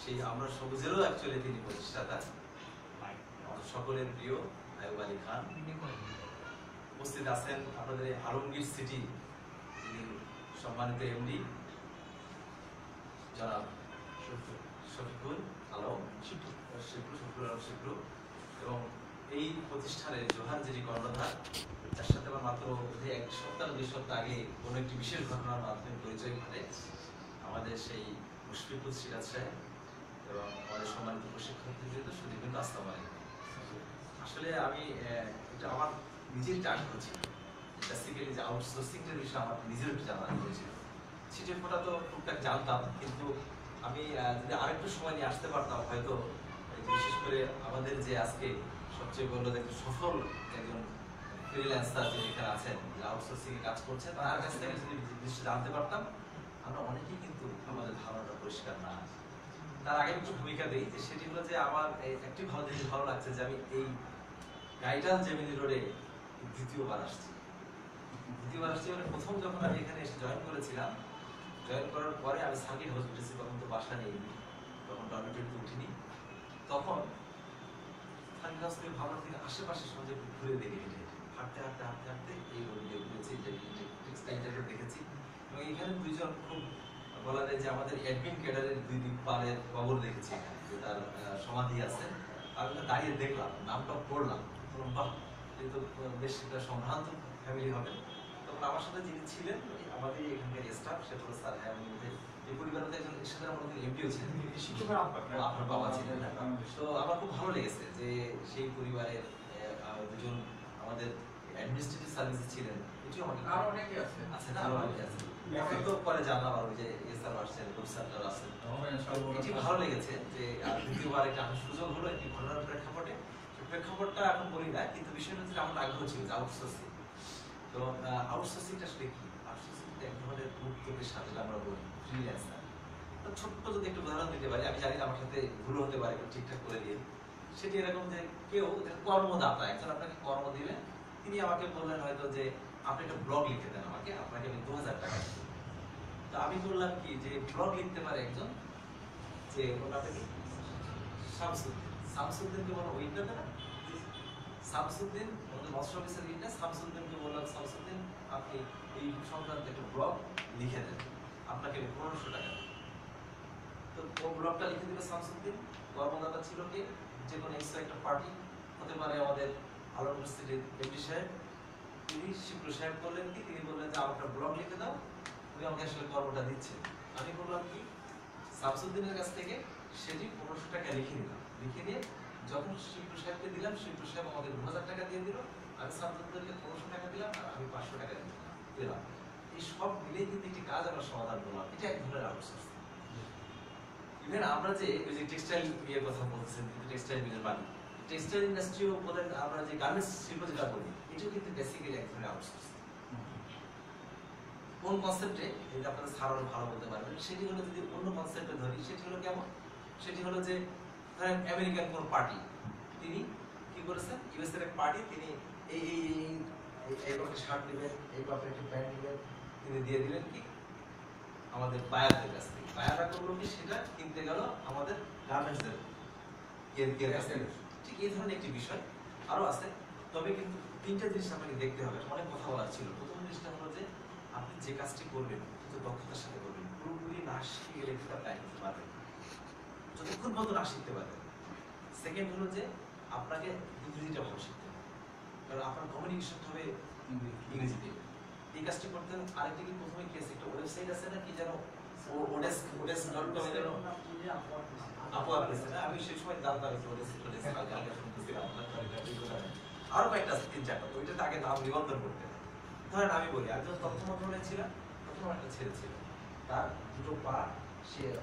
সেই আমরা সবুজেরও অ্যাকচুয়ালি তিনি প্রতিষ্ঠাতা, আমাদের সকলের প্রিয় আইয়ুব আলী খান। উপস্থিত আছেন আপনাদের আলমগীর সিটি যিনি সম্মানিত এমডি জনাব শফিকুল আলম শিবলু, এবং এই প্রতিষ্ঠানের জোহার যিনি কর্ণধার, তার সাথে আমার মাত্র এক সপ্তাহ 2 সপ্তাহ আগে কোনো একটি বিশেষ ঘটনার মাধ্যমে পরিচয় ঘটে। আমাদের সেই মুশফিকুল সিরাজ সাহেব এবং আমাদের সম্মানিত প্রশিক্ষণবৃন্দ সুদীপবৃন্দ, আসসালামু আলাইকুম। আসলে আমি এটা আমার নিজের আগ্রহ ছিল, বেসিক্যালি যে আউটসোর্সিংটার বিষয়ে আমার নিজের একটু জানার আগ্রহ ছিল। ছিটে ফোটা তো টুকটাক জানতাম, কিন্তু আমি যদি আরেকটু সময় নিয়ে আসতে পারতাম হয়তো, বিশেষ করে আমাদের যে আজকে সবচেয়ে বড় একজন সফল একজন ফ্রিল্যান্সার যিনি এখানে আছেন, আউটসোর্সিং এ কাজ করছেন, তার কাছ থেকে যদি জিনিসটা জানতে পারতাম, আমরা অনেকেই কিন্তু আমাদের ধারণাটা পরিষ্কার না। তার আগে একটু ভূমিকা দিই, যে সেটি হলো যে আমার একটি ভালো জিনিস ভালো লাগছে যে আমি এই গাইডাল জেমিনি রোডে দ্বিতীয়বার আসছি। মানে প্রথম যখন আমি এখানে এসে জয়েন করেছিলাম, জয়েন করার পরে আমি সার্কিট হসপিটালে তখন তো বাসা নেই, তখন ডরমিটরিতে উঠিনি, তখন সার্কিট হসপিটাল ভাবলাম থেকে আশেপাশে সঙ্গে ঘুরে দেখে হাঁটতে হাঁটতে হাঁটতে হাঁটতে এই রোড দিয়ে ঘুরেছি, টেক্সটাইলটা দেখেছি, এবং এখানে দুইজন খুব বলা যায় যে আমাদের অ্যাডমিন ক্যাডারের 2 দিকপালের কবর দেখেছি, তার সমাধি আছে। আমি দাঁড়িয়ে দেখলাম, নামটা পড়লাম, বাহ কিন্তু বেশ একটা সম্ভ্রান্ত ফ্যামিলি হবে। তখন আমার সাথে যিনি ছিলেন আমাদের এখানকার স্টাফ, সে বলে স্যার হ্যাঁ এই পরিবারের একজন সাথে আমাদের এমপিও ছিলেন, আপনার বাবা ছিলেন। তো আমার খুব ভালো লেগেছে যে সেই পরিবারের দুজন আমাদের অ্যাডমিনিস্ট্রেটিভ সার্ভিসে ছিলেন, এটিও আমাকে আরো অনেকে আছে না, আরো অনেকে আছে। তো পরে জানলাম আরো যে এসআর আসছেন, প্রফেসর আছেন। এটি ভালো লেগেছে যে দ্বিতীয়বার একটা সুযোগ হলো একটি ঘটনার প্রেক্ষাপটটা এখন বলি না, কিন্তু বিষয়টা হচ্ছে আমার আগ্রহ ছিল যে আউটসোর্সিং। তো আউটসোর্সিংটা আসলে কি? আউটসোর্সিং এক ধরনের মুক্তকে সাথে আমরা বলি ফ্রিল্যান্সার। ছোট্ট যদি একটু উদাহরণ দিতে পারি, আমি জানি আমার সাথে ভুল হতে পারে, ঠিকঠাক করে দিয়ে। সেটি এরকম যে কেউ কর্মদাতা একজন আপনাকে কর্ম দিলেন, তিনি আমাকে বললেন হয়তো যে আপনি একটা ব্লগ লিখে দেন আমাকে, আপনাকে আমি 2000 টাকা দেব। তো আমি বললাম কি যে ব্লগ লিখতে পারে একজন, যে ওনাকে শামসুদ্দিনকে বললাম ওইটা না, শামসুদ্দিন আমাদের মৎস্য অফিসের ইন্টার, শামসুদ্দিনকে বললাম শামসুদ্দিন আপনি এই সংক্রান্ত একটা ব্লগ লিখে দেন, আপনাকে 1500 টাকা দেব। তো ও ব্লগটা লিখে দিল শামসুদ্দিন। কর্মদাতা ছিল কি, যে কোনো এক্সট্রা একটা পার্টি হতে পারে আমাদের আলমগীর সিটির এমডি সাহেব, তিনি শিবলু সাহেব বললেন কি, তিনি বললেন যে আমার একটা ব্লগ লিখে দাও, তুমি আমাকে আসলে কর্মটা দিচ্ছে। আমি বললাম কি, শামসুদ্দিনের কাছ থেকে সেটি 1500 টাকা লিখে নিলাম, লিখে নিয়ে যখন শিবলু সাহেবকে দিলাম, শিবলু সাহেব আমাদের 2000 টাকা দিয়ে দিল, আমি শামসুদ্দিনকে 1500 টাকা দিলাম, আর আমি 500 টাকা দিলাম। এই সব মিলে কিন্তু একটি কাজ আমরা সমাধান করলাম। এটা এক ধরনের আউটসোর্সিং। ইভেন আমরা যে ওই যে টেক্সটাইল ইয়ের কথা বলতেছেন, টেক্সটাইল মিলের মালিক, টেক্সটাইল ইন্ডাস্ট্রিও বলেন, আমরা যে গার্মেন্টস শিল্প যেটা বলি, এটাও কিন্তু বেসিক্যালি এক ধরনের আউটসোর্সিং। কোন কনসেপ্টে, এটা আপনাদের স্যার ভালো বলতে পারবেন, সেটি হলো যদি অন্য কনসেপ্টে ধরি, সেটি হলো কেমন, সেটি হলো যে ধরেন আমেরিকান কোন পার্টি, তিনি কি করেছেন, ইউএস এর এক পার্টি, তিনি এই একটা শার্ট নেবেন, এই একটা প্যান্ট নেবেন, তিনি দিয়ে দিলেন কি আমাদের বায়ারদের কাছ থেকে। বায়াররা করলো কি, সেটা কিনতে গেল আমাদের গার্মেন্টসের কাছ থেকে। ঠিক এই ধরনের একটি বিষয় আরো আছে। তবে কিন্তু 3টা জিনিস আপনাকে দেখতে হবে, অনেক কথা বলার ছিল। প্রথম জিনিসটা হলো যে আপনি যে কাজটি করবেন কিন্তু দক্ষতার সাথে করবেন, পুরোপুরি না শিখে গেলে কিন্তু আপনি করতে পারবেন, যতক্ষণ পর্যন্ত না শিখতে পারবেন। সেকেন্ড হলো যে আপনাকে ইংরেজিটা ভালো শিখতে হবে, কারণ আপনার কমিউনিকেশন হবে ইংরেজিতে। এই কাজটি করতে আরেকটা কি, প্রথমে কি আছে, একটা ওয়েবসাইট আছে না কি যেন, odesk.com এর জন্য আপওয়ার্ক আছে না, আমি সেই সময় জানতাম আগে শুনতেছিলাম, আরো কয়েকটা আছে 3-4টা, ওইটাতে আগে নাম নিবন্ধন করতে হয়। ধরেন আমি বলি, একজন তথ্য মন্ত্রণালয়ে ছিলাম, প্রথম একটা ছেলে ছিল, তার 2টো পা সে